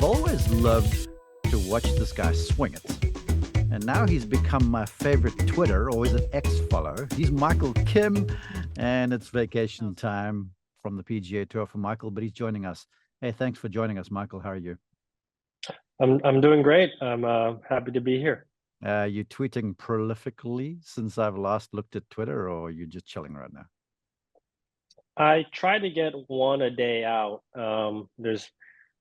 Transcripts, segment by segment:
always loved to watch this guy swing it. And now he's become my favorite Twitter, or is it X follow? He's Michael Kim, and it's vacation time from the PGA Tour for Michael, but he's joining us. Hey, thanks for joining us, Michael. How are you? I'm doing great. I'm happy to be here. You tweeting prolifically since I've last looked at Twitter, or are you just chilling right now? I try to get one a day out. There's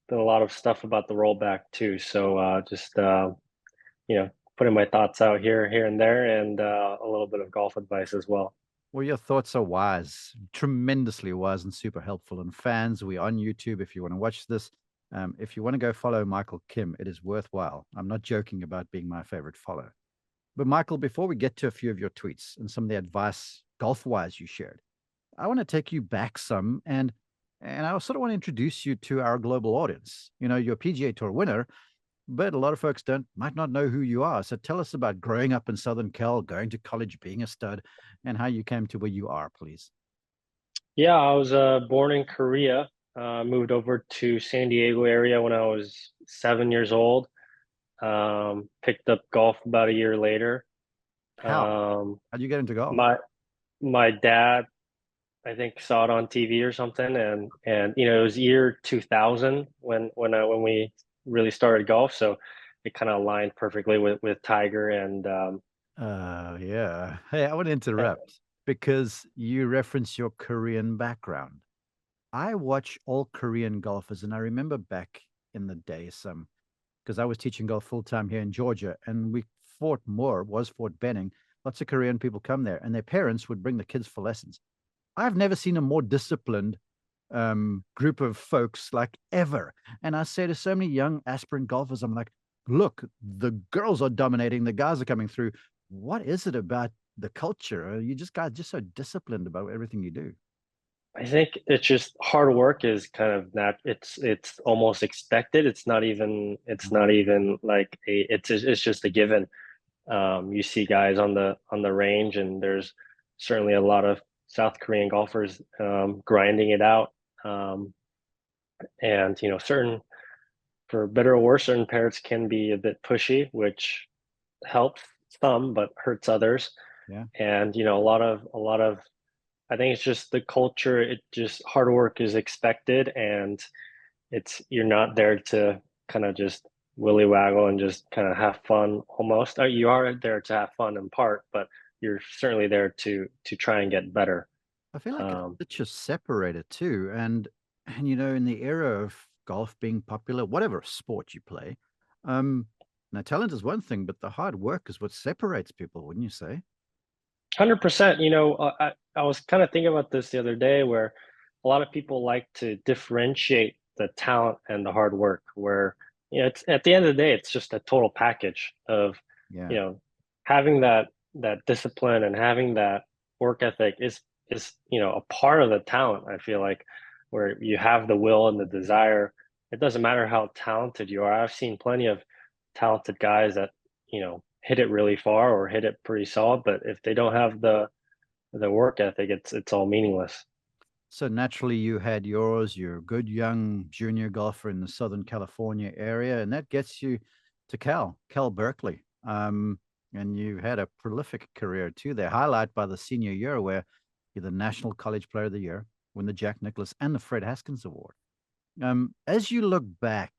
been a lot of stuff about the rollback too, so just putting my thoughts out here and there, and a little bit of golf advice as well. Well, your thoughts are wise, tremendously wise and super helpful. And fans, we're on YouTube if you want to watch this. If you want to go follow Michael Kim, it is worthwhile. I'm not joking about being my favorite follow. But Michael, before we get to a few of your tweets and some of the advice golf-wise you shared, I want to take you back some and I sort of want to introduce you to our global audience. You know, you're a PGA Tour winner, but a lot of folks might not know who you are. So tell us about growing up in Southern Cal, going to college, being a stud, and how you came to where you are, please. Yeah, I was born in Korea. Moved over to San Diego area when I was 7 years old. Picked up golf about a year later. How? Um, How'd you get into golf? my my dad, I think, saw it on TV or something, and it was year 2000 when we really started golf, so it kind of aligned perfectly with Tiger and Yeah. Hey, I want to uh, interrupt because you reference your Korean background. I watch all Korean golfers, and I remember back in the day some because I was teaching golf full time here in Georgia, and we was Fort Benning. Lots of Korean people come there, and their parents would bring the kids for lessons. I've never seen a more disciplined group of folks like ever. And I say to so many young aspirant golfers, I'm like, look, the girls are dominating, the guys are coming through. What is it about the culture? You just guys just so disciplined about everything you do. I think it's just hard work is kind of not it's almost expected. It's not even like it's just a given. You see guys on the range, and there's certainly a lot of South Korean golfers grinding it out. Um, and certain, for better or worse, certain parents can be a bit pushy, which helps some but hurts others. Yeah. And a lot of I think it's just the culture. It just hard work is expected, and you're not there to kind of just willy waggle and just kind of have fun almost. You are there to have fun in part, but you're certainly there to try and get better. I feel like Um, it's just separated too. And you know, in the era of golf being popular, whatever sport you play, um, now talent is one thing, but the hard work is what separates people, wouldn't you say? 100%. I was kind of thinking about this the other day, where a lot of people like to differentiate the talent and the hard work, where it's at the end of the day, it's just a total package of you Yeah. know having that discipline and having that work ethic is a part of the talent. I feel like, where you have the will and the desire, it doesn't matter how talented you are. I've seen plenty of talented guys that hit it really far or hit it pretty solid, but if they don't have the work ethic, it's all meaningless. So naturally, you had yours. You're a good young junior golfer in the Southern California area, and that gets you to Cal Berkeley. And you had a prolific career too. There, highlight by the senior year where you're the National College Player of the Year, win the Jack Nicklaus and the Fred Haskins Award. As you look back,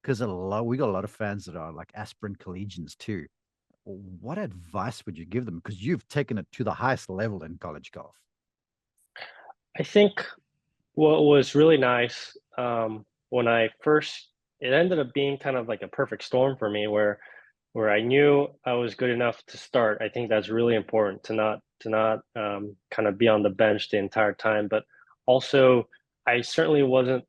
because we got a lot of fans that are like aspirant collegians too. What advice would you give them? Because you've taken it to the highest level in college golf. I think what was really nice, when I first, it ended up being kind of like a perfect storm for me, where I knew I was good enough to start. I think that's really important, to not kind of be on the bench the entire time, but also I certainly wasn't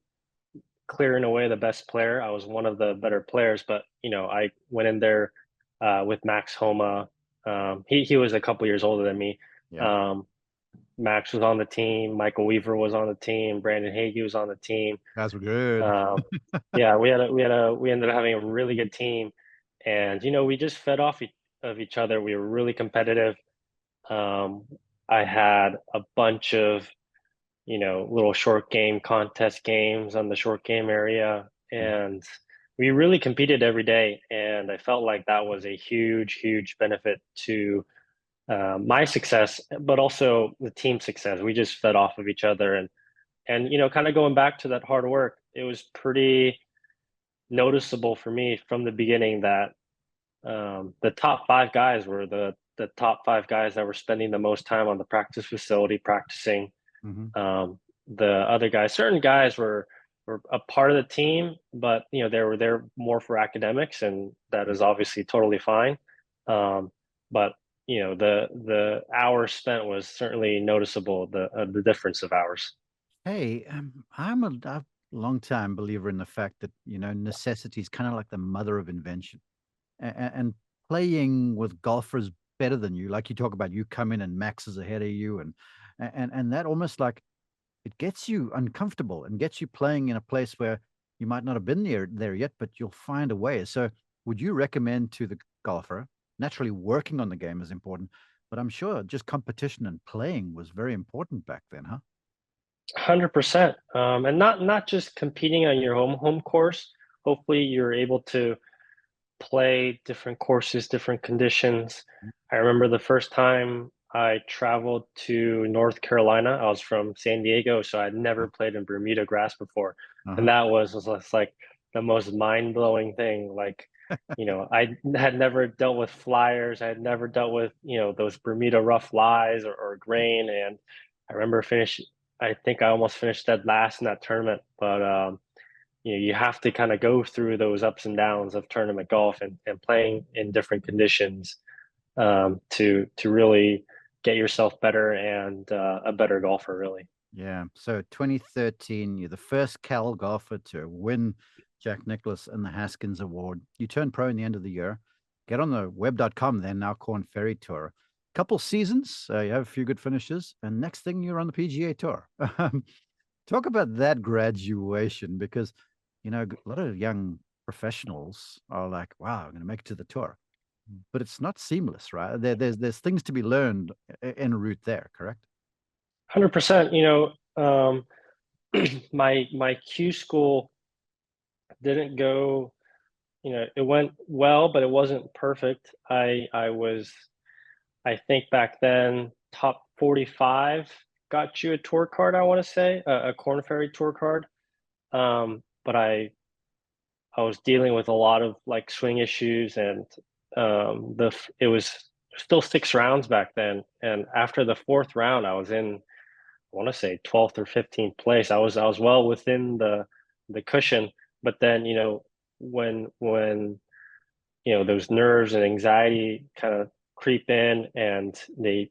clearing away the best player. I was one of the better players, but I went in there with Max Homa. He was a couple years older than me. Yeah. Um, Max was on the team. Michael Weaver was on the team. Brandon Hagee was on the team. Guys were good. Um, yeah, we ended up having a really good team, and we just fed off of each other. We were really competitive. Um, I had a bunch of little short game contest games on the short game area, Yeah. and we really competed every day, and I felt like that was a huge benefit to my success, but also the team success. We just fed off of each other, and kind of going back to that hard work, it was pretty noticeable for me from the beginning that the top five guys were the top five guys that were spending the most time on the practice facility practicing. Hmm. Um, the other guys, certain guys were a part of the team, but they were there more for academics, and that is obviously totally fine. Um, but the hours spent was certainly noticeable. The difference of hours. Hey, I'm a long time believer in the fact that, necessity is kind of like the mother of invention. And playing with golfers better than you, like you talk about, you come in and Max is ahead of you, and that almost like it gets you uncomfortable and gets you playing in a place where you might not have been there yet, but you'll find a way. So, would you recommend to the golfer, naturally working on the game is important, but I'm sure just competition and playing was very important back then, huh? 100%. And not just competing on your home course. Hopefully, you're able to play different courses, different conditions. I remember the first time I traveled to North Carolina. I was from San Diego, so I'd never played in Bermuda grass before, and Uh-huh. that was just like the most mind-blowing thing. Like, I had never dealt with flyers. I had never dealt with those Bermuda rough lies or grain, and I remember finish. I think I almost finished dead last in that tournament, but you have to kind of go through those ups and downs of tournament golf and playing in different conditions to really get yourself better and a better golfer, really. Yeah. So 2013, you're the first Cal golfer to win Jack Nicklaus and the Haskins Award. You turn pro in the end of the year. Get on the web.com then, now Corn Ferry Tour. Couple seasons, you have a few good finishes, and next thing you're on the PGA Tour. Talk about that graduation because, a lot of young professionals are like, wow, I'm going to make it to the tour. But it's not seamless, right? There's things to be learned en route there, correct? 100%. My Q school didn't go. It went well, but it wasn't perfect. I was, I think back then, top 45 got you a tour card. I want to say a Corn Ferry tour card. But I was dealing with a lot of like swing issues, and it was still 6 rounds back then. And after the fourth round, I was in, I want to say, 12th or 15th place. I was well within the cushion, but then when those nerves and anxiety kind of creep in, and they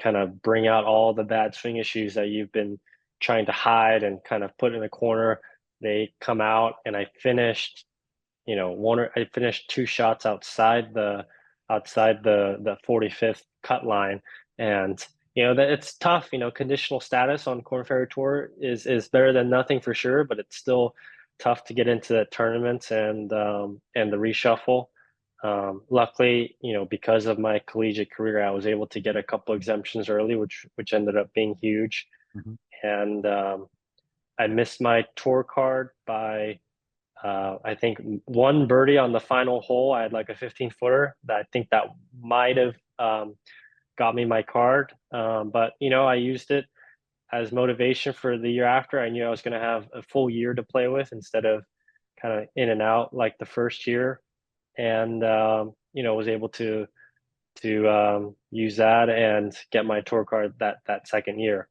kind of bring out all the bad swing issues that you've been trying to hide and kind of put in a corner. They come out, and I finished 2 shots outside the 45th cut line, and that it's tough. Conditional status on Corn Ferry Tour is better than nothing for sure, but it's still tough to get into the tournaments and the reshuffle. Luckily, because of my collegiate career, I was able to get a couple exemptions early, which ended up being huge. Mhm. And I missed my tour card by I think one birdie on the final hole. I had like a 15-footer that I think that might have got me my card. But I used it as motivation for the year after. I knew I was going to have a full year to play with instead of kind of in and out like the first year, and was able to use that and get my tour card that second year.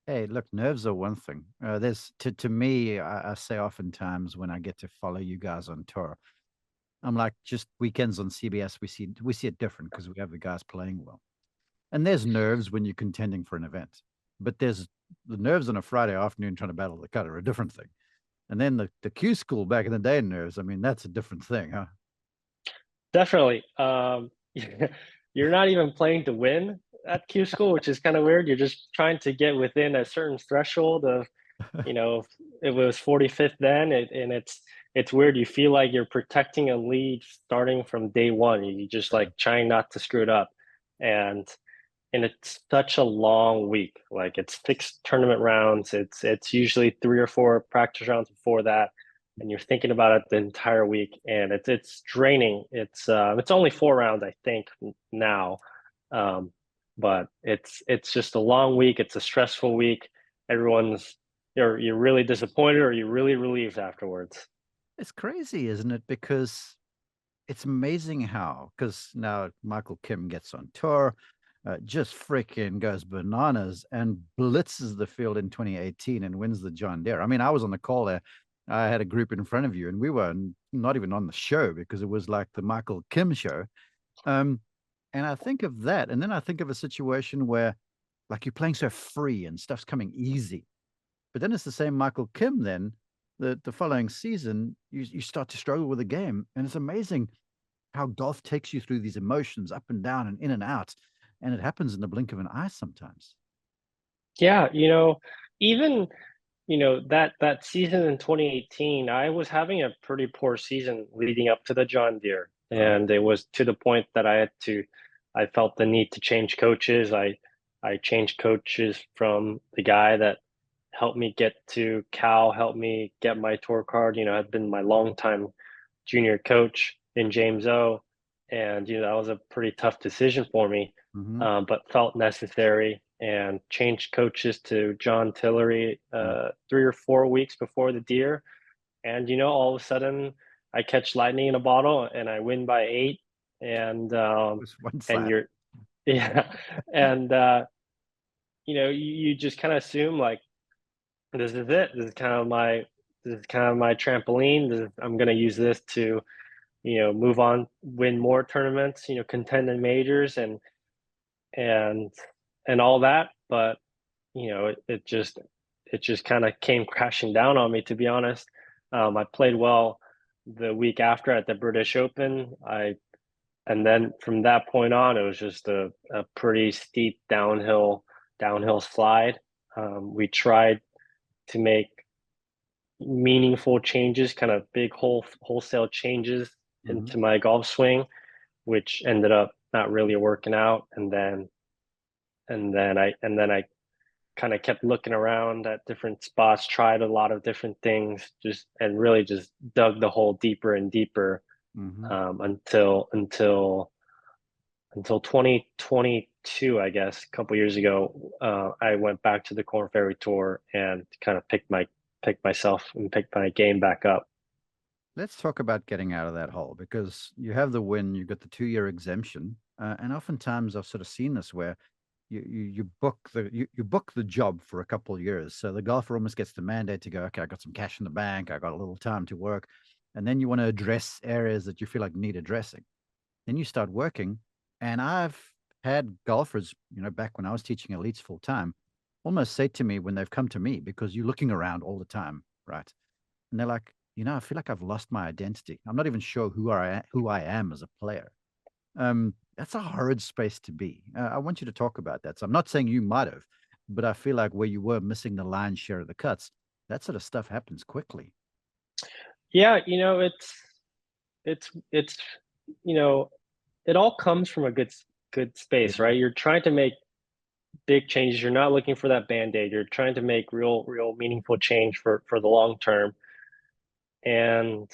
Hey, look, nerves are one thing. There's to me, I say oftentimes when I get to follow you guys on tour, I'm like, just weekends on CBS, we see it different because we have the guys playing well. And there's nerves when you're contending for an event, but there's the nerves on a Friday afternoon trying to battle the cut are a different thing. And then the Q school back in the day nerves, I mean, that's a different thing, huh? Definitely. You're not even playing to win at Q school, which is kind of weird. You're just trying to get within a certain threshold of, if it was 45th then, and it's weird. You feel like you're protecting a lead starting from day one. You just like trying not to screw it up, and it's such a long week. Like it's 6 tournament rounds. It's usually 3 or 4 practice rounds before that. and you're thinking about it the entire week, and it's draining. It's only 4 rounds, I think, now, um, but it's just a long week. It's a stressful week. Everyone's you're really disappointed or you're really relieved afterwards. It's crazy, isn't it? Because it's amazing how, because now Michael Kim gets on tour, just freaking goes bananas and blitzes the field in 2018 and wins the John Deere. I mean, I was on the call there. I had a group in front of you, and we were not even on the show because it was like the Michael Kim show. Um, and I think of that, and then I think of a situation where, like, you're playing so free and stuff's coming easy, but then it's the same Michael Kim. Then the following season, you start to struggle with the game, and it's amazing how golf takes you through these emotions up and down and in and out, and it happens in the blink of an eye sometimes. Yeah, even that season in 2018, I was having a pretty poor season leading up to the John Deere, Right. and it was to the point that I felt the need to change coaches. I changed coaches from the guy that helped me get to Cal, helped me get my tour card. Had been my longtime junior coach in James O, and that was a pretty tough decision for me, Mm-hmm. but felt necessary. And changed coaches to John Tillery Yeah. 3 or 4 weeks before the Deer, and all of a sudden I catch lightning in a bottle and I win by 8, and Just one and side. you're yeah, and you just kind of assume like this is it. This is kind of my trampoline. I'm gonna use this to move on, win more tournaments, contend in majors and and all that. But it just kind of came crashing down on me, to be honest. I played well the week after at the British Open. And then from that point on, it was just a pretty steep downhill slide. We tried to make meaningful changes, kind of big wholesale changes Mm-hmm. into my golf swing, which ended up not really working out. And then I kind of kept looking around at different spots, tried a lot of different things, and really just dug the hole deeper and deeper, Mm-hmm. until 2022, I guess, a couple years ago. I went back to the Corn Ferry Tour and kind of picked myself and picked my game back up. Let's talk about getting out of that hole because you have the win, you got the 2 year exemption, and oftentimes I've sort of seen this where you book you book the job for a couple of years, so the golfer almost gets the mandate to go, okay, I got some cash in the bank, I got a little time to work, and then you want to address areas that you feel like need addressing. Then you start working, and I've had golfers, back when I was teaching elites full time, almost say to me when they've come to me because you're looking around all the time, right? And they're like, I feel like I've lost my identity. I'm not even sure who I am as a player. That's a horrid space to be. I want you to talk about that. So I'm not saying you might have, but I feel like where you were missing the lion's share of the cuts, that sort of stuff happens quickly. Yeah, it's you know it all comes from a good space, Yeah. right? You're trying to make big changes. You're not looking for that band-aid. You're trying to make real meaningful change for the long term. And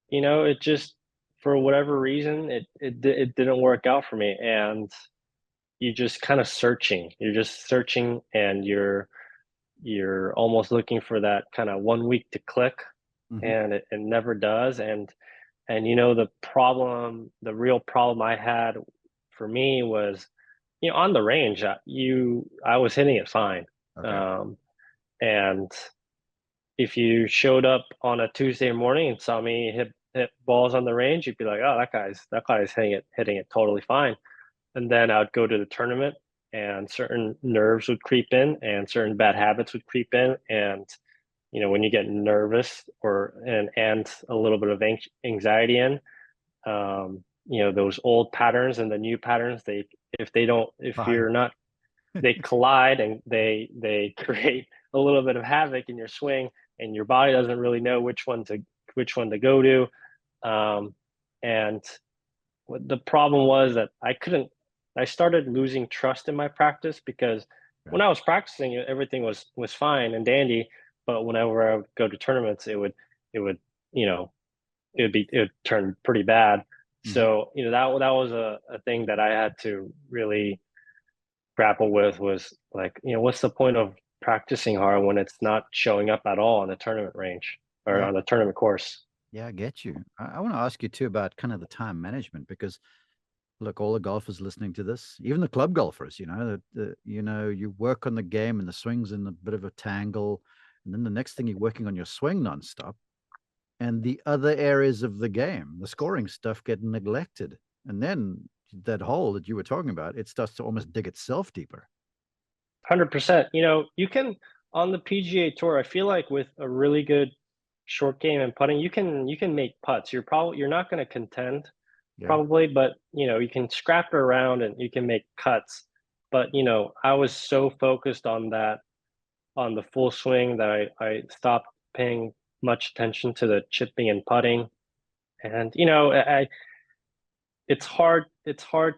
it just, for whatever reason, it didn't work out for me. And you just kind of searching. You're just searching, and you're almost looking for that kind of 1 week to click, Hmm. and it never does. And the real problem I had for me was, on the range, I was hitting it fine. Okay. Um, and if you showed up on a Tuesday morning and saw me hit balls on the range, you'd be like, "Oh, that guy's hitting it totally fine." And then I'd go to the tournament, and certain nerves would creep in, and certain bad habits would creep in, and when you get nervous and a little bit of anxiety in, those old patterns and the new patterns, if Fine. you're not, they collide, and they create a little bit of havoc in your swing, and your body doesn't really know which one to go to. um, and the problem was that I started losing trust in my practice, because Okay. when I was practicing, everything was fine and dandy, but whenever I would go to tournaments, it would, you know, it would turn pretty bad. Hmm. So, that was a thing that I had to really grapple with, was like, what's the point of practicing hard when it's not showing up at all on the tournament range or Yeah. on the tournament course? Yeah, I get you. I want to ask you too about kind of the time management because look, all the golfers listening to this, even the club golfers, you work on the game and the swing's in a bit of a tangle, and then the next thing you're working on your swing nonstop, and the other areas of the game, the scoring stuff, get neglected, and then that hole that you were talking about, it starts to almost dig itself deeper. 100%. You can, on the PGA Tour, I feel like with a really good short game and putting, you can make putts. You're not going to contend Yeah. probably, but you can scrap it around and you can make cuts. But I was so focused on that, on the full swing, that I stopped paying much attention to the chipping and putting. And it's hard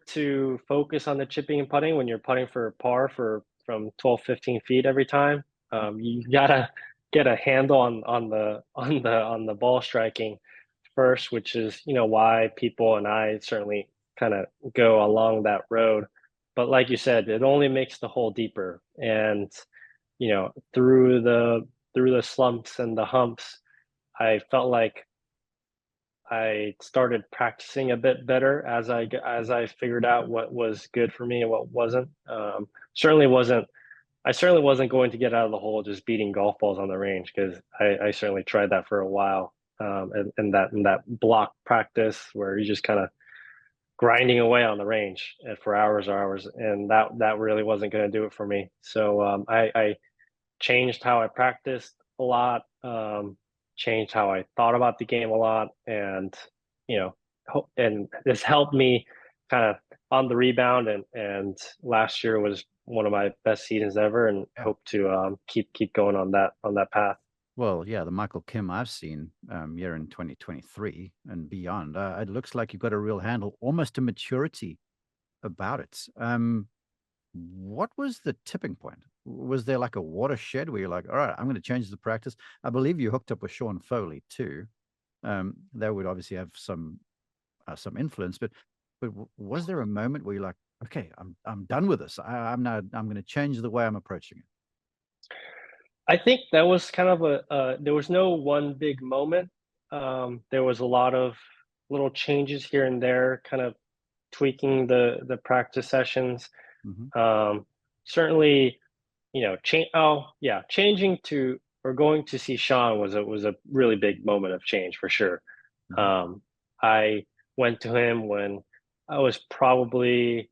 to focus on the chipping and putting when you're putting for par for from 12, 15 feet every time. You gotta get a handle on the ball striking first, which is why people and I certainly kind of go along that road. But like you said, it only makes the hole deeper, and through the slumps and the humps, I felt like I started practicing a bit better as I figured out what was good for me and what wasn't. Certainly wasn't. I certainly wasn't going to get out of the hole just beating golf balls on the range, because I certainly tried that for a while. And that block practice where you're just kind of grinding away on the range for hours or hours, and that really wasn't going to do it for me. So I changed how I practiced a lot, changed how I thought about the game a lot, and and this helped me kind of on the rebound. And last year was one of my best seasons ever, and Yeah. hope to keep going on that path. Well, yeah, the Michael Kim I've seen here in 2023 and beyond, it looks like you've got a real handle, almost a maturity about it. What was the tipping point? Was there like a watershed where you're like, all right, I'm going to change the practice? I believe you hooked up with Sean Foley too. That would obviously have some influence, but was there a moment where you're like, okay, I'm done with this. I'm going to change the way I'm approaching it. I think that was kind of there was no one big moment. There was a lot of little changes here and there, kind of tweaking the practice sessions. Hmm. Um, Certainly, change. Oh, yeah, changing to or going to see Sean was a really big moment of change for sure. Hmm. Um, I went to him when I was probably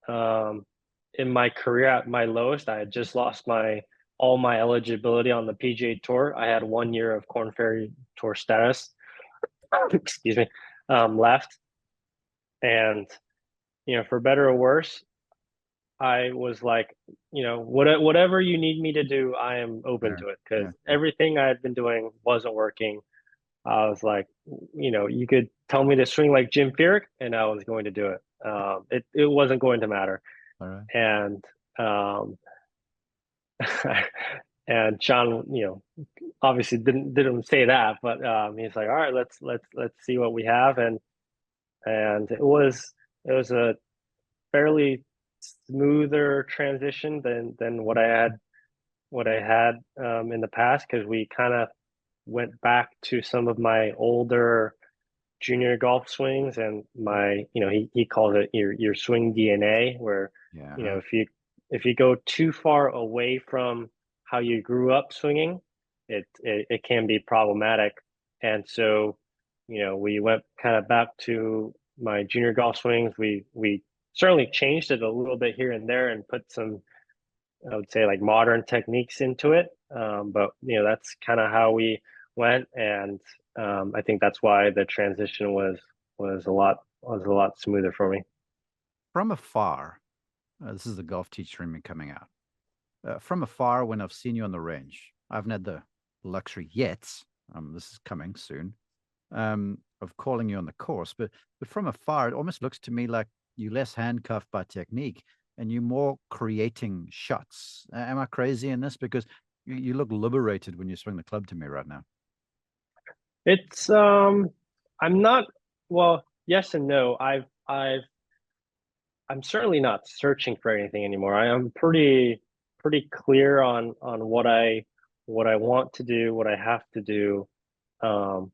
um, in my career at my lowest. I had just lost my all my eligibility on the PGA Tour. I had 1 year of Corn Ferry Tour status, excuse me, left, and for better or worse, I was like, whatever you need me to do, I am open Yeah, to it, because yeah, yeah. everything I had been doing wasn't working. I was like, you could tell me to swing like Jim Furyk, and I was going to do it. It wasn't going to matter. All right. And um, and Sean, obviously didn't say that, but he's like, all right, let's see what we have, and it was a fairly smoother transition than what I had in the past, because we kind of went back to some of my older junior golf swings, and my he calls it your swing DNA, where Yeah. if you go too far away from how you grew up swinging, it can be problematic. And so we went kind of back to my junior golf swings. We certainly changed it a little bit here and there and put some, I would say, like modern techniques into it. But that's kind of how we went, and I think that's why the transition was a lot smoother for me. From afar, this is the golf teacher in me coming out. From afar, when I've seen you on the range, I haven't had the luxury yet. This is coming soon. Of calling you on the course, but from afar, it almost looks to me like you less handcuffed by technique and you're more creating shots. Am I crazy in this? Because you look liberated when you swing the club to me right now. It's I'm not well, yes and no. I'm certainly not searching for anything anymore. I am pretty clear on what I want to do, what I have to do. Um,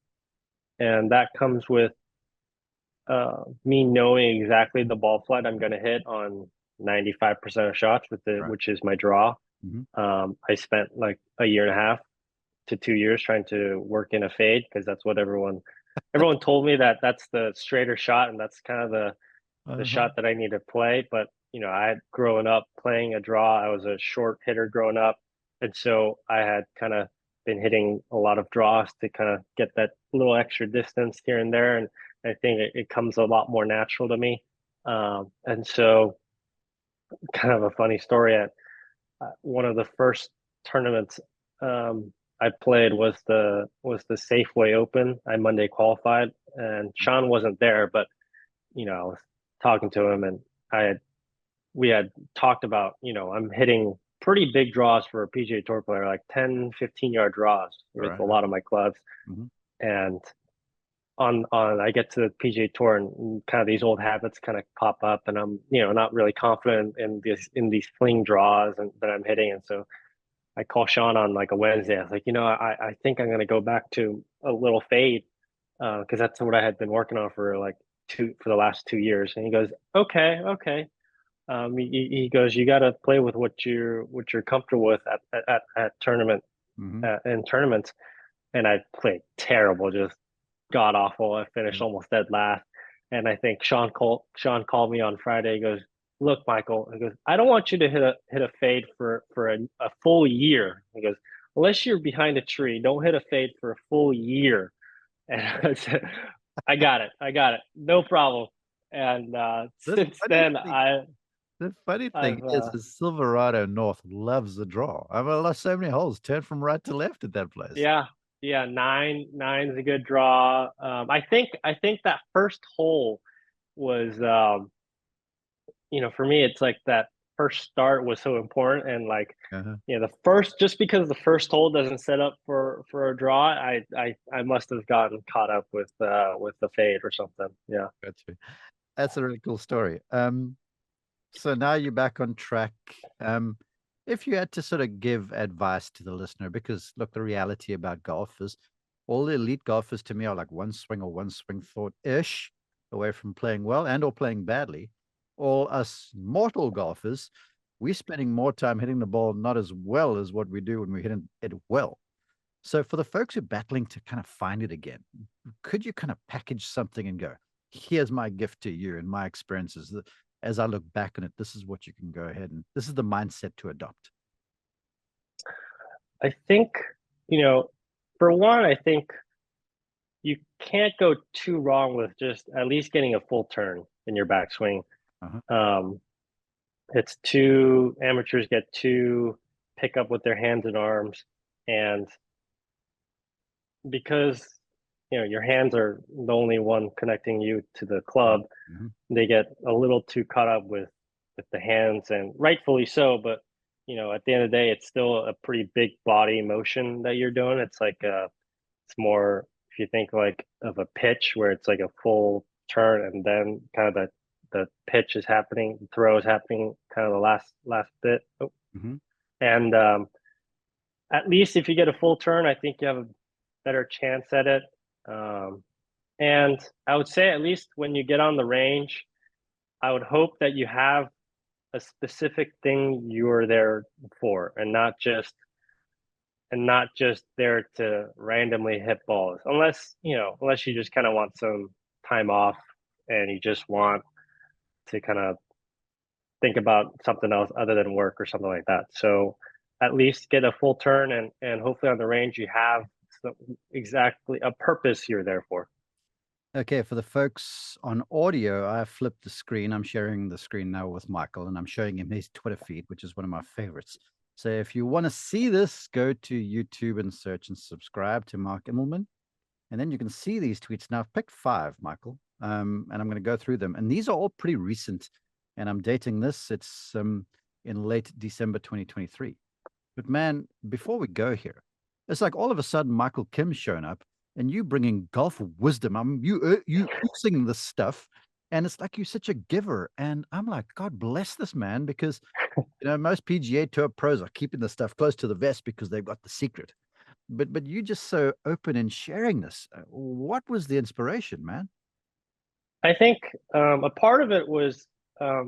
and that comes with me knowing exactly the ball flight I'm going to hit on 95% of shots with Right. which is my draw. Hmm. I spent like a year and a half to 2 years trying to work in a fade because that's what everyone told me that that's the straighter shot and that's kind of the Uh-huh. shot that I need to play. But I had grown up playing a draw. I was a short hitter growing up, and so I had kind of been hitting a lot of draws to kind of get that little extra distance here and there. And I think it comes a lot more natural to me. And so, kind of a funny story at one of the first tournaments I played was the Safeway Open. I Monday qualified, and Sean wasn't there, but I was talking to him, and I had we had talked about, I'm hitting pretty big draws for a PGA Tour player, like 10, 15-yard draws with Right. a lot of my clubs. Hmm. And on I get to the PGA Tour and kind of these old habits kind of pop up, and I'm, not really confident in these fling draws and that I'm hitting. And so I call Sean on like a Wednesday. I was like, I think I'm going to go back to a little fade because that's what I had been working on for like for the last 2 years. And he goes, okay, okay. He goes, you got to play with what you're comfortable with at Hmm. in tournaments. And I played terrible, just god awful. I finished almost dead last. And I think Sean called me on Friday. He goes, "Look, Michael," he goes, "I don't want you to hit a fade for a full year." He goes, "Unless you're behind a tree, don't hit a fade for a full year." And I said, I got it, no problem." And The since funny then, thing, the funny thing I've is Silverado North loves the draw. I mean, I lost so many holes, turn from right to left at that place. yeah, yeah, nine's a good draw. I think that first hole was for me, it's like that first start was so important, and like Uh-huh. the first, just because the first hole doesn't set up for a draw, I must have gotten caught up with the fade or something. Yeah. Gotcha. That's a really cool story. So now you're back on track. Um, if you had to sort of give advice to the listener, because look, the reality about golf is all the elite golfers to me are like one swing or one swing thought ish away from playing well and or playing badly. All us mortal golfers, we're spending more time hitting the ball not as well as what we do when we're hitting it well. So for the folks who are battling to kind of find it again, could you kind of package something and go, here's my gift to you and my experiences. As I look back on it, this is what you can go ahead and this is the mindset to adopt. I think, for one, I think you can't go too wrong with just at least getting a full turn in your backswing. Uh-huh. Um, it's too Amateurs get too pick up with their hands and arms, and because your hands are the only one connecting you to the club, Mm-hmm. they get a little too caught up with the hands, and rightfully so. But at the end of the day, it's still a pretty big body motion that you're doing. It's like it's more, if you think like of a pitch where it's like a full turn and then kind of the pitch is happening, the throw is happening, kind of the last bit. Oh. Mm-hmm. And at least if you get a full turn, I think you have a better chance at it. Um, and I would say, at least when you get on the range, I would hope that you have a specific thing you're there for, and not just there to randomly hit balls. Unless you just kind of want some time off and you just want to kind of think about something else other than work or something like that. So at least get a full turn, and hopefully on the range you have exactly a purpose you're there for. Okay, for the folks on audio, I flipped the screen. I'm sharing the screen now with Michael, and I'm showing him his Twitter feed, which is one of my favorites. So if you want to see this, go to YouTube and search and subscribe to Mark Immelman. And then you can see these tweets. Now, I've picked five, Michael, and I'm going to go through them. And these are all pretty recent. And I'm dating this. It's in late December 2023. But man, before we go here, it's like all of a sudden Michael Kim's shown up and you bringing golf wisdom. You singing this stuff, and it's like you're such a giver. And I'm like, God bless this man, because most PGA Tour pros are keeping the stuff close to the vest because they've got the secret. But you just so open in sharing this. What was the inspiration, man? I think a part of it was I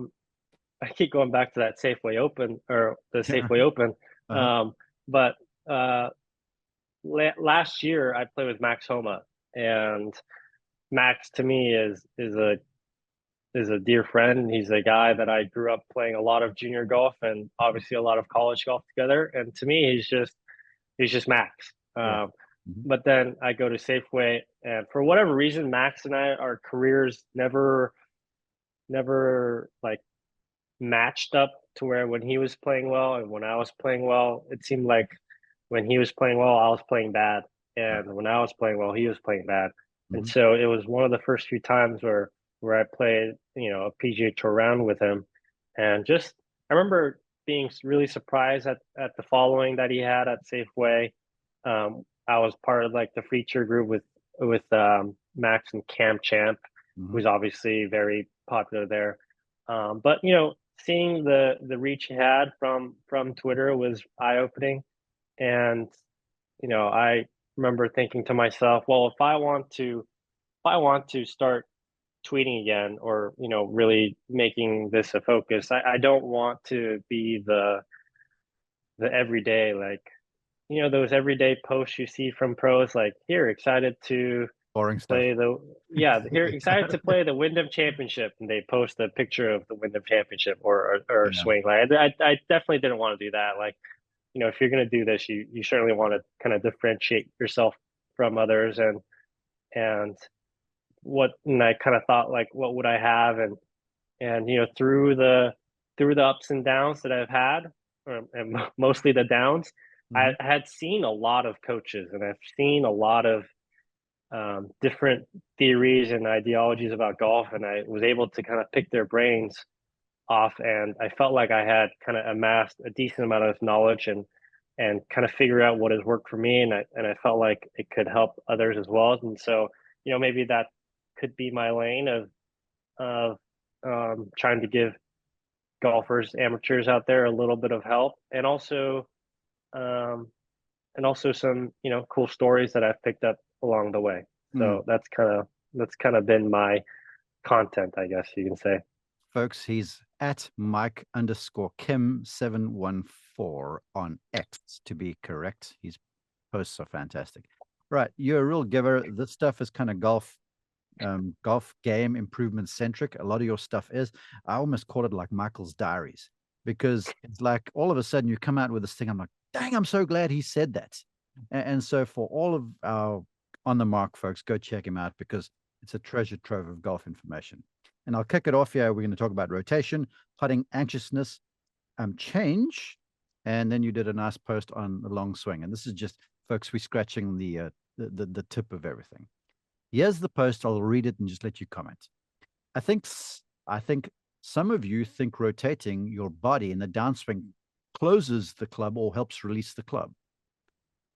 keep going back to that Safeway Open or the Safeway Open, Uh-huh. but last year I played with Max Homa, and Max to me is a dear friend. He's a guy that I grew up playing a lot of junior golf and obviously a lot of college golf together. And to me, he's just Max. Yeah. Mm-hmm. But then I go to Safeway, and for whatever reason, Max and I, our careers never like matched up to where when he was playing well and when I was playing well, it seemed like when he was playing well, I was playing bad, and when I was playing well, he was playing bad. And Mm-hmm. so it was one of the first few times where I played, a PGA Tour round with him, and just I remember being really surprised at the following that he had at Safeway. I was part of like the feature group with Max and Cam Champ, Mm-hmm. who's obviously very popular there. But seeing the reach he had from Twitter was eye opening, and I remember thinking to myself, well, if I want to start tweeting again, or really making this a focus, I don't want to be the everyday, like those everyday posts you see from pros, like, here, excited to Boring stuff. play the yeah here excited to play the Wyndham Championship, and they post a picture of the Wyndham Championship or Yeah. swing. Like, I definitely didn't want to do that. Like, if you're going to do this, you certainly want to kind of differentiate yourself from others. And and I kind of thought, like, what would I have? And through the ups and downs that I've had, and mostly the downs, I Mm-hmm. had seen a lot of coaches, and I've seen a lot of different theories and ideologies about golf, and I was able to kind of pick their brains off, and I felt like I had kind of amassed a decent amount of knowledge, and kind of figure out what has worked for me, and I felt like it could help others as well. And so maybe that could be my lane of trying to give golfers, amateurs out there, a little bit of help, um, and also some cool stories that I've picked up along the way. Mm. So that's kind of been my content, I guess you can say. Folks, he's at Mike_Kim714 on X, to be correct. His posts are fantastic. Right. You're a real giver. This stuff is kind of golf game improvement centric. A lot of your stuff is. I almost call it like Michael's diaries, because it's like all of a sudden you come out with this thing. I'm like, dang, I'm so glad he said that. And so for all of our on the mark folks, go check him out, because it's a treasure trove of golf information. And I'll kick it off here. We're going to talk about rotation, putting, anxiousness, change, and then you did a nice post on the long swing. And this is just, folks, we're scratching the tip of everything. Here's the post. I'll read it and just let you comment. I think some of you think rotating your body in the downswing closes the club or helps release the club.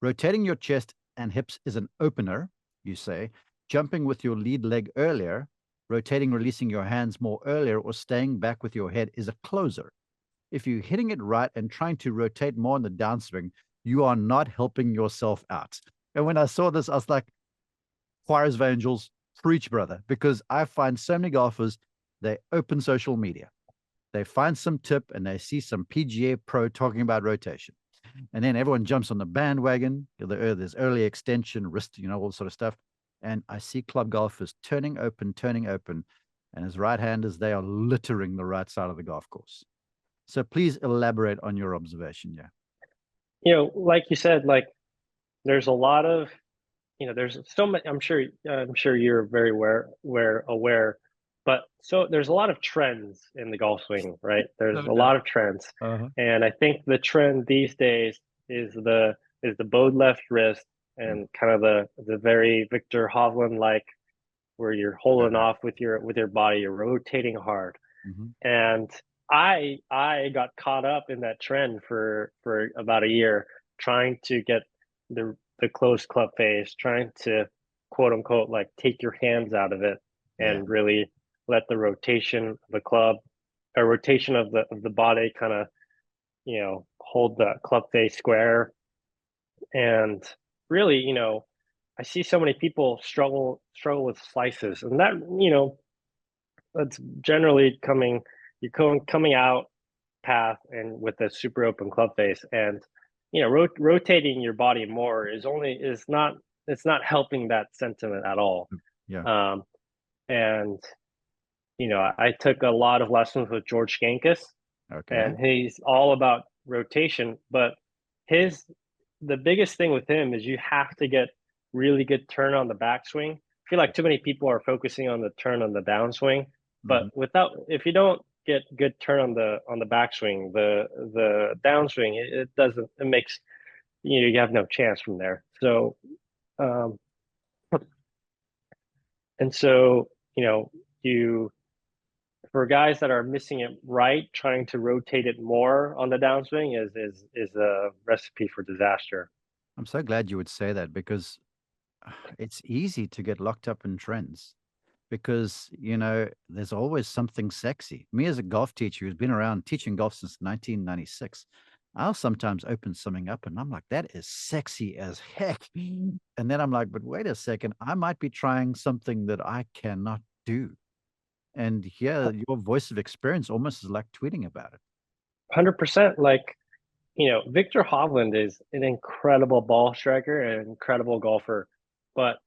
Rotating your chest and hips is an opener, you say. Jumping with your lead leg earlier, rotating, releasing your hands more earlier, or staying back with your head is a closer. If you're hitting it right and trying to rotate more in the downswing, you are not helping yourself out. And when I saw this, I was like, choirs of angels, preach, brother, because I find so many golfers, they open social media, they find some tip, and they see some PGA pro talking about rotation. And then everyone jumps on the bandwagon. There's early extension, wrist, all sort of stuff. And I see club golfers turning open. And as right-handers, they are littering the right side of the golf course. So please elaborate on your observation. Yeah. Like you said, like, there's a lot of, there's so much. I'm sure you're very aware, but so there's a lot of trends in the golf swing, right? There's No a doubt. lot of trends, Uh-huh. and I think the trend these days is the bowed left wrist, and kind of the very Victor Hovland like, where you're holding off with your body, you're rotating hard. Mm-hmm. And I got caught up in that trend for about a year, trying to get the closed club face, trying to quote unquote like take your hands out of it Yeah. and really let the rotation of the club or rotation of the body kind of, hold the club face square. And really, I see so many people struggle with slices, and that, that's generally coming out path and with a super open club face. And rotating your body more is not, it's not helping that sentiment at all. Yeah. um and I took a lot of lessons with George Skankis, Okay. and he's all about rotation. But his the biggest thing with him is you have to get really good turn on the backswing. I feel like too many people are focusing on the turn on the downswing, but Hmm. without if you don't get good turn on the backswing, the downswing, it doesn't it makes you have no chance from there. So um and so you for guys that are missing it right, trying to rotate it more on the downswing is a recipe for disaster. I'm so glad you would say that because it's easy to get locked up in trends because, there's always something sexy. Me as a golf teacher who's been around teaching golf since 1996, I'll sometimes open something up and I'm like, that is sexy as heck. And then I'm like, but wait a second, I might be trying something that I cannot do. And here, your voice of experience almost is like tweeting about it. 100%. Like, Victor Hovland is an incredible ball striker and an incredible golfer. But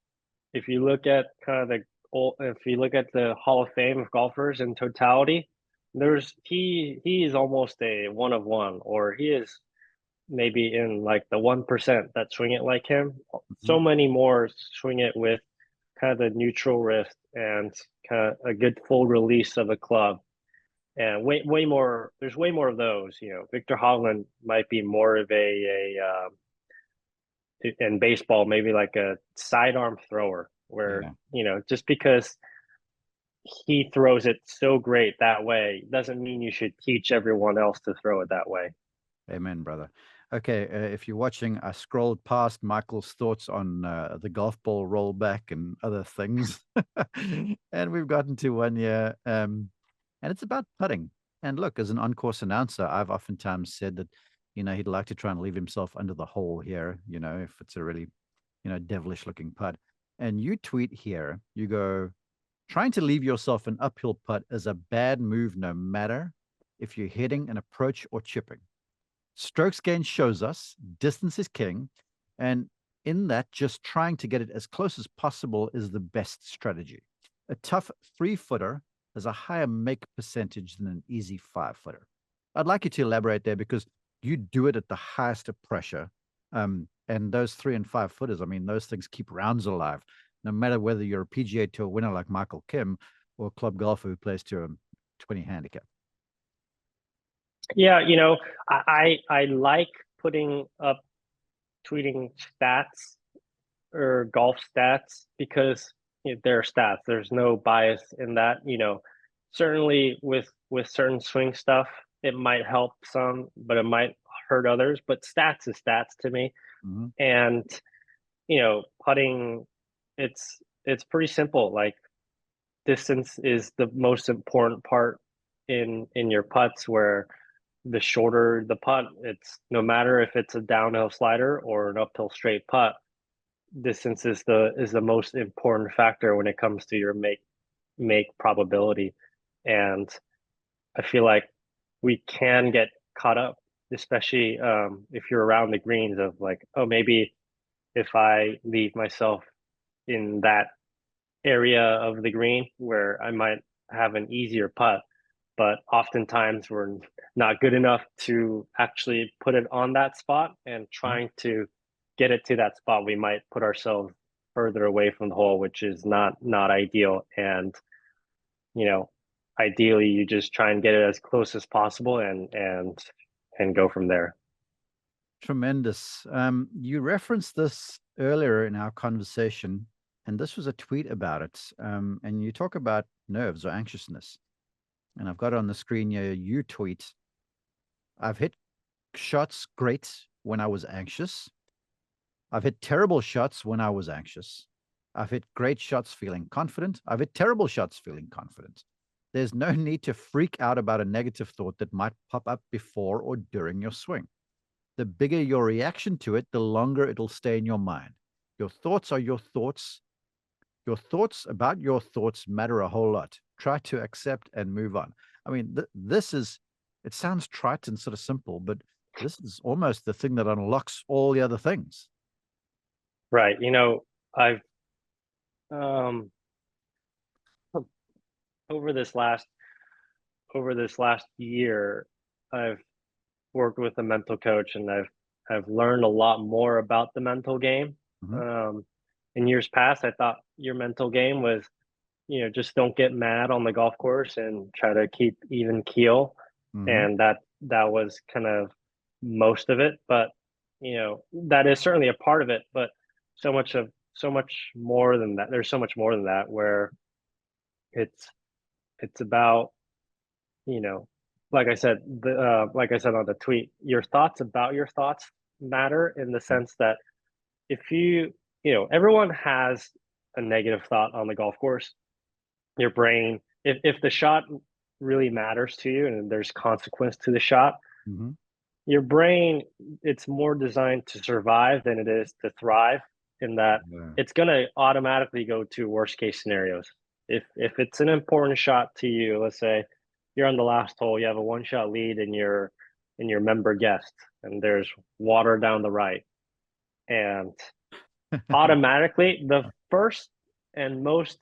if you look at if you look at the Hall of Fame of golfers in totality, he is almost a one of one, or he is maybe in like the 1% that swing it like him. Mhm. So many more swing it with kind of the neutral wrist and kind of a good full release of a club. And way more. There's way more of those. Victor Hovland might be more of in baseball, maybe like a sidearm thrower, where Yeah. just because he throws it so great that way doesn't mean you should teach everyone else to throw it that way. Amen, brother. Okay, if you're watching, I scrolled past Michael's thoughts on the golf ball rollback and other things, and we've gotten to one year, and it's about putting. And look, as an on-course announcer, I've oftentimes said that, he'd like to try and leave himself under the hole here, if it's a really, devilish-looking putt. And you tweet here, you go, trying to leave yourself an uphill putt is a bad move, no matter if you're hitting an approach or chipping. Strokes gain shows us distance is king. And in that, just trying to get it as close as possible is the best strategy. A tough 3-footer has a higher make percentage than an easy 5-footer. I'd like you to elaborate there because you do it at the highest of pressure. And those 3 and 5 footers, I mean, those things keep rounds alive, no matter whether you're a PGA Tour winner like Michael Kim or a club golfer who plays to a 20 handicap. Yeah, I like putting up tweeting stats or golf stats because they're stats. There's no bias in that. Certainly with certain swing stuff, it might help some, but it might hurt others. But stats is stats to me. Mhm. And putting, it's pretty simple. Like, distance is the most important part in your putts, where the shorter the putt, it's no matter if it's a downhill slider or an uphill straight putt, distance is the most important factor when it comes to your make probability. And I feel like we can get caught up, especially if you're around the greens, of like, oh, maybe if I leave myself in that area of the green where I might have an easier putt. But oftentimes we're not good enough to actually put it on that spot, and Mhm. trying to get it to that spot, we might put ourselves further away from the hole, which is not ideal. And you know, ideally, you just try and get it as close as possible, and go from there. Tremendous. You referenced this earlier in our conversation, and this was a tweet about it. And you talk about nerves or anxiousness. And I've got it on the screen here. You tweet, I've hit shots great when I was anxious. I've hit terrible shots when I was anxious. I've hit great shots feeling confident. I've hit terrible shots feeling confident. There's no need to freak out about a negative thought that might pop up before or during your swing. The bigger your reaction to it, the longer it'll stay in your mind. Your thoughts are your thoughts. Your thoughts about your thoughts matter a whole lot. Try to accept and move on. I mean, this is, it sounds trite and sort of simple, but this is almost the thing that unlocks all the other things. Right. I've um over this last year, I've worked with a mental coach, and I've learned a lot more about the mental game. Mm-hmm. Um, in years past, I thought your mental game was, just don't get mad on the golf course and try to keep even keel, Mm-hmm. and that was kind of most of it. But that is certainly a part of it. But so much more than that. There's so much more than that, where it's about, you know, like I said on the tweet, your thoughts about your thoughts matter, in the Yeah. sense that if everyone has a negative thought on the golf course. Your brain, if the shot really matters to you and there's consequence to the shot, Mm-hmm. your brain, it's more designed to survive than it is to thrive, in that Yeah. it's going to automatically go to worst case scenarios. If it's an important shot to you, let's say you're on the last hole, you have a one shot lead in your member guest, and there's water down the right, and automatically the first and most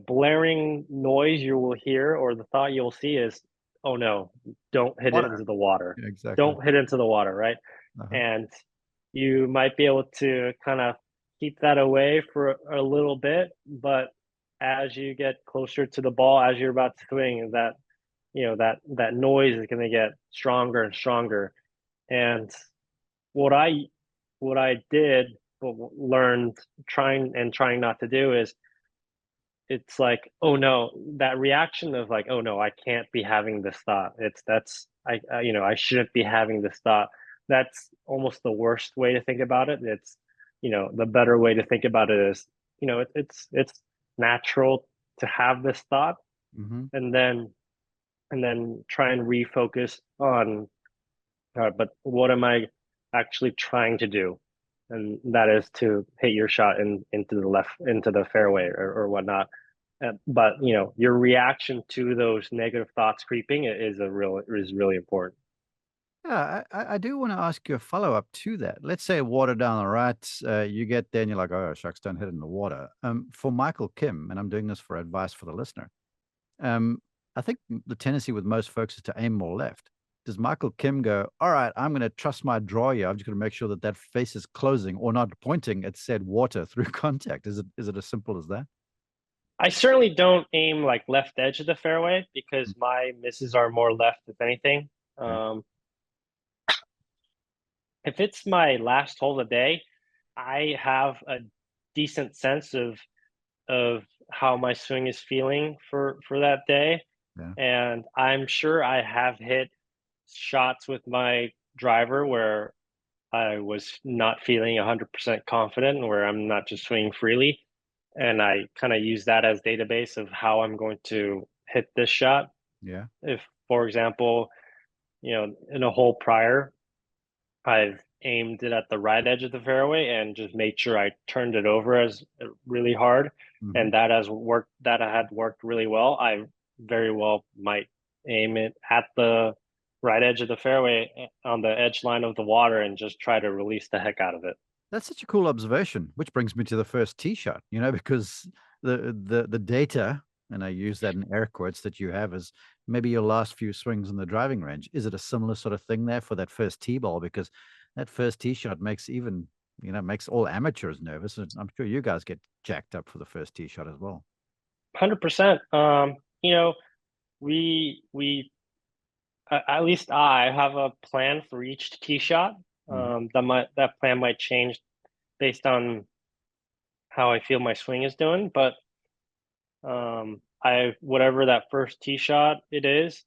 blaring noise you will hear, or the thought you'll see, is, oh no, don't hit it Water. into the water. Yeah, exactly. Don't hit into the water, right? Uh-huh. And you might be able to kind of keep that away for a little bit, but as you get closer to the ball, as you're about to swing, that noise is going to get stronger and stronger. And what I did, but learned, trying not to do, is, it's like, oh no, that reaction of like, oh no, I can't be having this thought. I shouldn't be having this thought. That's almost the worst way to think about it. It's, the better way to think about it is, it's natural to have this thought, Mm-hmm. and then try and refocus on, but what am I actually trying to do? And that is to hit your shot into the fairway, or whatnot. But your reaction to those negative thoughts creeping is really important. Yeah, I do want to ask you a follow up to that. Let's say water down the right, you get there and you're like, oh, shucks, don't hit it in the water. For Michael Kim, and I'm doing this for advice for the listener, um, I think the tendency with most folks is to aim more left. Does Michael Kim go, all right, I'm going to trust my draw here. I'm just going to make sure that that face is closing or not pointing at said water through contact? Is it as simple as that? I certainly don't aim like left edge of the fairway, because Mm. my misses are more left, if anything. Okay. Um, if it's my last hole of the day, I have a decent sense of how my swing is feeling for that day, Yeah. and I'm sure I have hit shots with my driver where I was not feeling 100% confident, where I'm not just swinging freely, and I kind of use that as database of how I'm going to hit this shot. Yeah. If, for example, in a hole prior, I've aimed it at the right edge of the fairway and just made sure I turned it over as really hard, Hmm. and that has worked. That had worked really well. I very well might aim it at the right edge of the fairway, on the edge line of the water, and just try to release the heck out of it. That's such a cool observation, which brings me to the first tee shot, because the data, and I use that in air quotes, that you have is maybe your last few swings in the driving range. Is it a similar sort of thing there for that first tee ball? Because that first tee shot makes even, makes all amateurs nervous. And I'm sure you guys get jacked up for the first tee shot as well. 100%. We at least I have a plan for each tee shot. Mhm. That plan might change based on how I feel my swing is doing, but I whatever that first tee shot it is,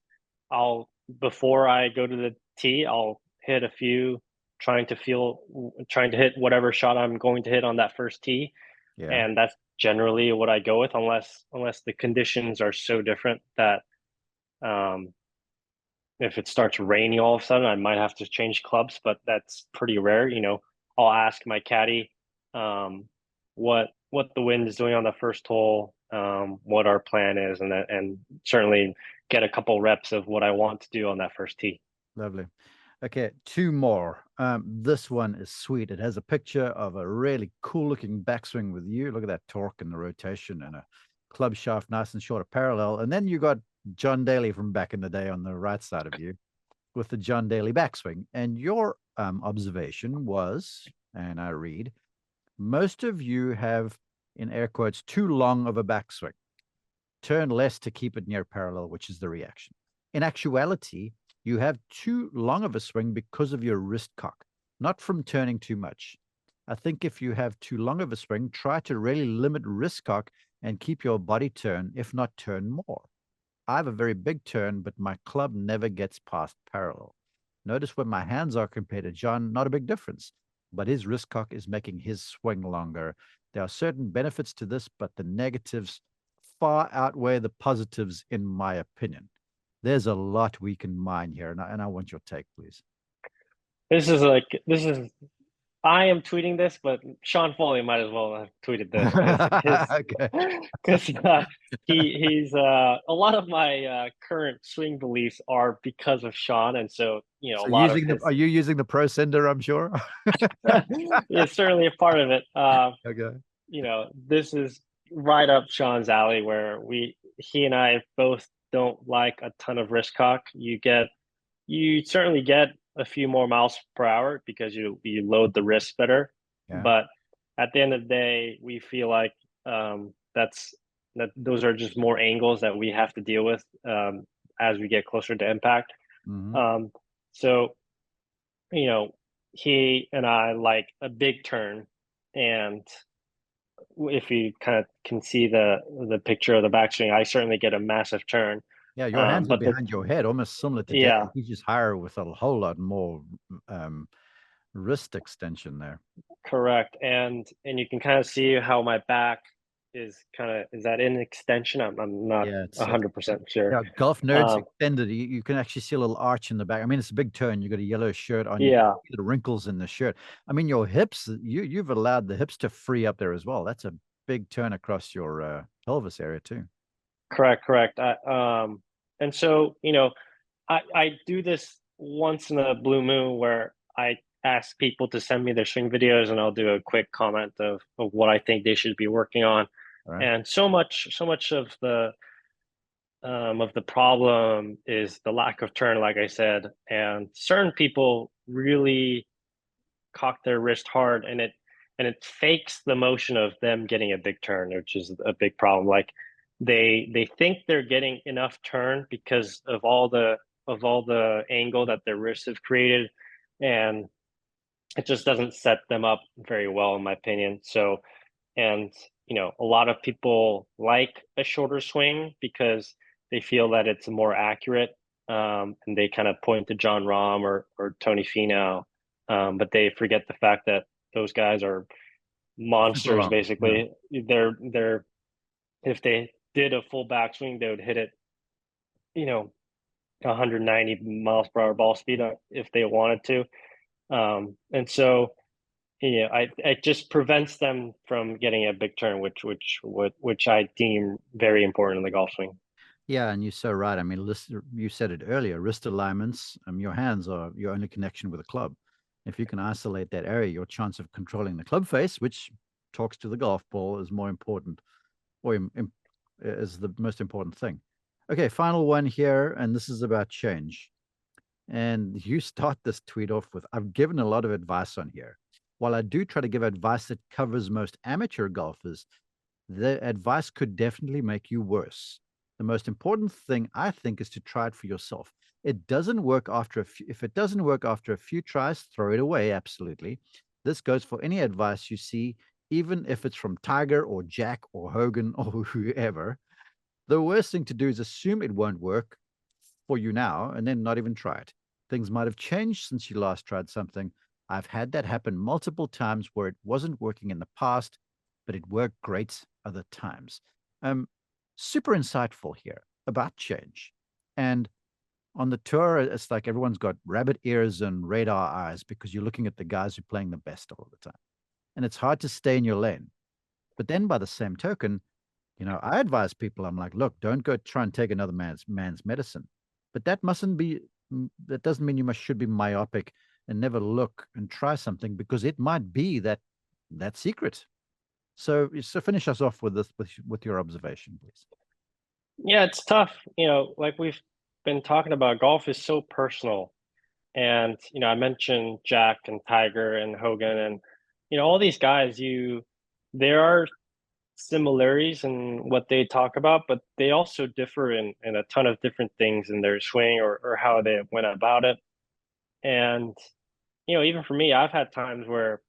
I'll before I go to the tee, I'll hit a few, trying to hit whatever shot I'm going to hit on that first tee. Yeah. and that's generally what I go with, unless the conditions are so different that um, if it starts raining all of a sudden, I might have to change clubs, but that's pretty rare. I'll ask my caddy what the wind is doing on the first hole, what our plan is, and certainly get a couple reps of what I want to do on that first tee. Lovely. Okay, two more. This one is sweet. It has a picture of a really cool looking backswing with you. Look at that torque and the rotation and a club shaft nice and short, a parallel. And then you got John Daly from back in the day on the right side of you with the John Daly backswing. And your observation was, and I read, most of you have, in air quotes, too long of a backswing. Turn less to keep it near parallel, which is the reaction. In actuality, you have too long of a swing because of your wrist cock, not from turning too much. I think if you have too long of a swing, try to really limit wrist cock and keep your body turn, if not turn more. I have a very big turn, but my club never gets past parallel. Notice where my hands are compared to John, not a big difference, but his wrist cock is making his swing longer. There are certain benefits to this, but the negatives far outweigh the positives, in my opinion. There's a lot we can mine here, and I want your take, please. This is I am tweeting this, but Sean Foley might as well have tweeted this because his Okay. because he's a lot of my current swing beliefs are because of Sean, and so a So lot of are his you using the Pro Sender, I'm sure? it's certainly a part of it. Okay. This is right up Sean's alley where he and I both don't like a ton of wrist cock. You certainly get a few more miles per hour because you load the wrist better, Yeah. but at the end of the day, we feel like that those are just more angles that we have to deal with as we get closer to impact. Hmm. Um, so you know, he and I like a big turn, and if you kind of can see the picture of the backswing, I certainly get a massive turn. Yeah, your hands are But behind your head, almost similar to yeah, Daly. He's just higher with a whole lot more um, wrist extension there. correct. And you can kind of see how my back is that in extension? I'm not Yeah, a hundred percent sure. yeah, golf nerds Um, extended. You can actually see a little arch in the back. I mean, it's a big turn. You got a yellow shirt on. You can yeah, see the wrinkles in the shirt. I mean, your hips. You've allowed the hips to free up there as well. That's a big turn across your pelvis area too. correct. And so I do this once in a blue moon where I ask people to send me their swing videos, and I'll do a quick comment of what I think they should be working on. All right. And so much of the problem is the lack of turn, like I said, and certain people really cock their wrist hard, and it fakes the motion of them getting a big turn, which is a big problem. Like they think they're getting enough turn because of all the angle that their wrists have created, and it just doesn't set them up very well, in my opinion. So, and a lot of people like a shorter swing because they feel that it's more accurate, and they kind of point to John Rahm or Tony Finau, but they forget the fact that those guys are Super monsters. long. Yeah. Basically, they're if they did a full backswing, they would hit it, you know, 190 miles per hour ball speed if they wanted to. And so it just prevents them from getting a big turn, which I deem very important in the golf swing. Yeah, and you're so right. I mean, you said it earlier, wrist alignments, your hands are your only connection with a club. If you can isolate that area, your chance of controlling the club face, which talks to the golf ball, is more important, or is the most important thing. Okay, final one here, and this is about change. And you start this tweet off with, I've given a lot of advice on here. While I do try to give advice that covers most amateur golfers, the advice could definitely make you worse. The most important thing, I think, is to try it for yourself. It doesn't work after a few, if it doesn't work after a few tries, throw it away. Absolutely. This goes for any advice you see, even if it's from Tiger or Jack or Hogan or whoever. The worst thing to do is assume it won't work for you now and then not even try it. Things might have changed since you last tried something. I've had that happen multiple times where it wasn't working in the past. but it worked great other times. Super insightful here about change. And on the tour, it's like everyone's got rabbit ears and radar eyes because you're looking at the guys who are playing the best all the time. And it's hard to stay in your lane. But then by the same token, I advise people, I'm like, look, don't go try and take another man's medicine. But that that doesn't mean you should be myopic and never look and try something, because it might be that secret. So finish us off with this, with your observation, please. Yeah, it's tough. Like we've been talking about, golf is so personal. And, I mentioned Jack and Tiger and Hogan and, all these guys, there are similarities in what they talk about, but they also differ in a ton of different things in their swing, or how they went about it. And, even for me, I've had times where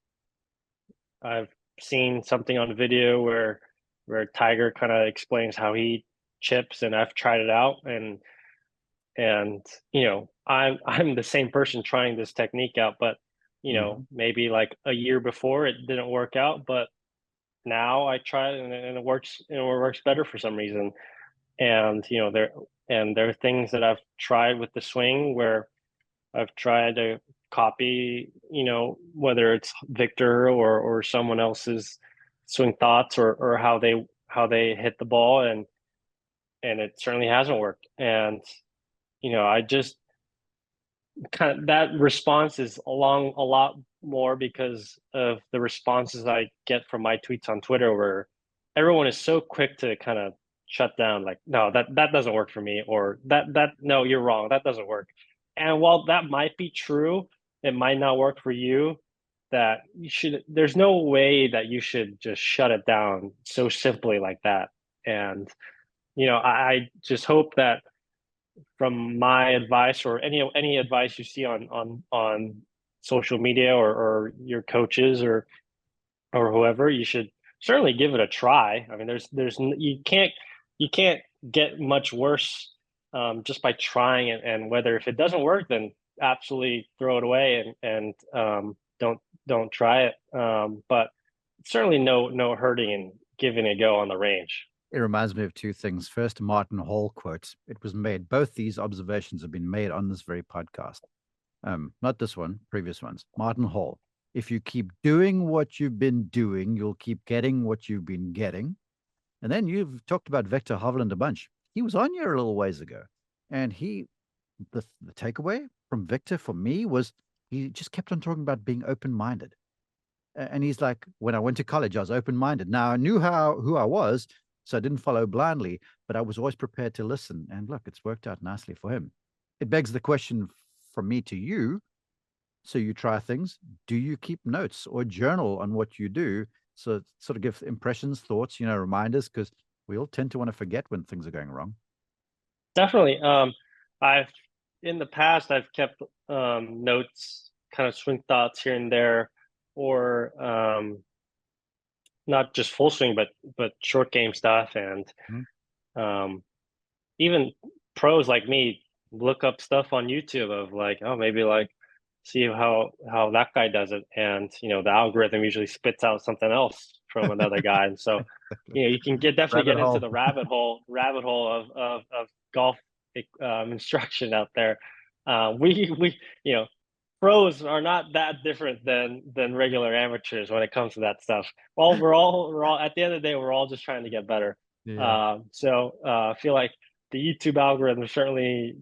I've seen something on video where Tiger kind of explains how he chips, and I've tried it out, and I'm the same person trying this technique out, but maybe like a year before it didn't work out, but now I try it, and it works, it works better for some reason. And there are things that I've tried with the swing where I've tried to copy, whether it's Victor or someone else's swing thoughts, or how they hit the ball, and it certainly hasn't worked. And I just kind of, that response is along a lot more because of the responses I get from my tweets on Twitter, where everyone is so quick to kind of shut down, like, no, that doesn't work for me, or that no, you're wrong, that doesn't work. And while that might be true, it might not work for you. That you should, there's no way that you should just shut it down so simply like that. And I just hope that from my advice, or any advice you see on social media, or your coaches, or whoever, you should certainly give it a try. I mean, you can't get much worse, just by trying it. And whether, if it doesn't work, then absolutely throw it away, and don't try it. But certainly no hurting in giving it a go on the range. It reminds me of two things. First, Martin Hall quote. It was made, both these observations have been made on this very podcast. Not this one, previous ones. Martin Hall. If you keep doing what you've been doing, you'll keep getting what you've been getting. And then you've talked about Victor Hovland a bunch. He was on here a little ways ago. And the takeaway from Victor for me was he just kept on talking about being open-minded. And he's like, when I went to college, I was open-minded. Now I knew who I was, so I didn't follow blindly, but I was always prepared to listen. And look, it's worked out nicely for him. It begs the question from me to you. So you try things. Do you keep notes or journal on what you do? So sort of give impressions, thoughts, reminders, because we all tend to want to forget when things are going wrong. Definitely. I've in the past I've kept notes, kind of swing thoughts here and there, or not just full swing, but short game stuff. And um, even pros like me look up stuff on YouTube of, like, oh, maybe like see how that guy does it, and the algorithm usually spits out something else from another guy. And so you can definitely get into the rabbit hole of golf instruction out there. We pros are not that different than regular amateurs when it comes to that stuff. Well, we're all at the end of the day, we're all just trying to get better. Yeah. So I feel like the YouTube algorithm certainly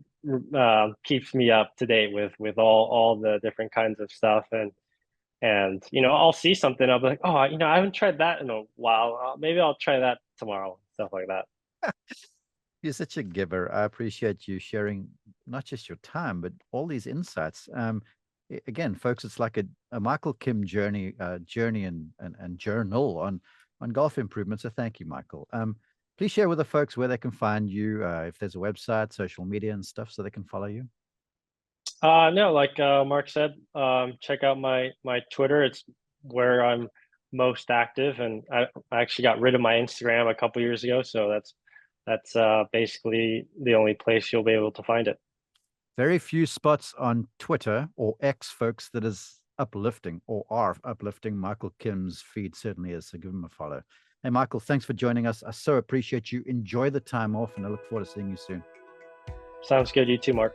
keeps me up to date with all the different kinds of stuff. And I'll see something, I'll be like, oh, I haven't tried that in a while, maybe I'll try that tomorrow, stuff like that. You're such a giver. I appreciate you sharing not just your time, but all these insights. Again, folks, it's like a Michael Kim journey and journal on golf improvement. So thank you, Michael. Please share with the folks where they can find you, if there's a website, social media and stuff, so they can follow you. No, like Mark said, check out my Twitter. It's where I'm most active, and I actually got rid of my Instagram a couple years ago, so that's basically the only place you'll be able to find it. Very few spots on Twitter or X, folks, that is uplifting or are uplifting. Michael Kim's feed certainly is, so give him a follow. Hey, Michael, thanks for joining us. I so appreciate you. Enjoy the time off, and I look forward to seeing you soon. Sounds good. You too, Mark.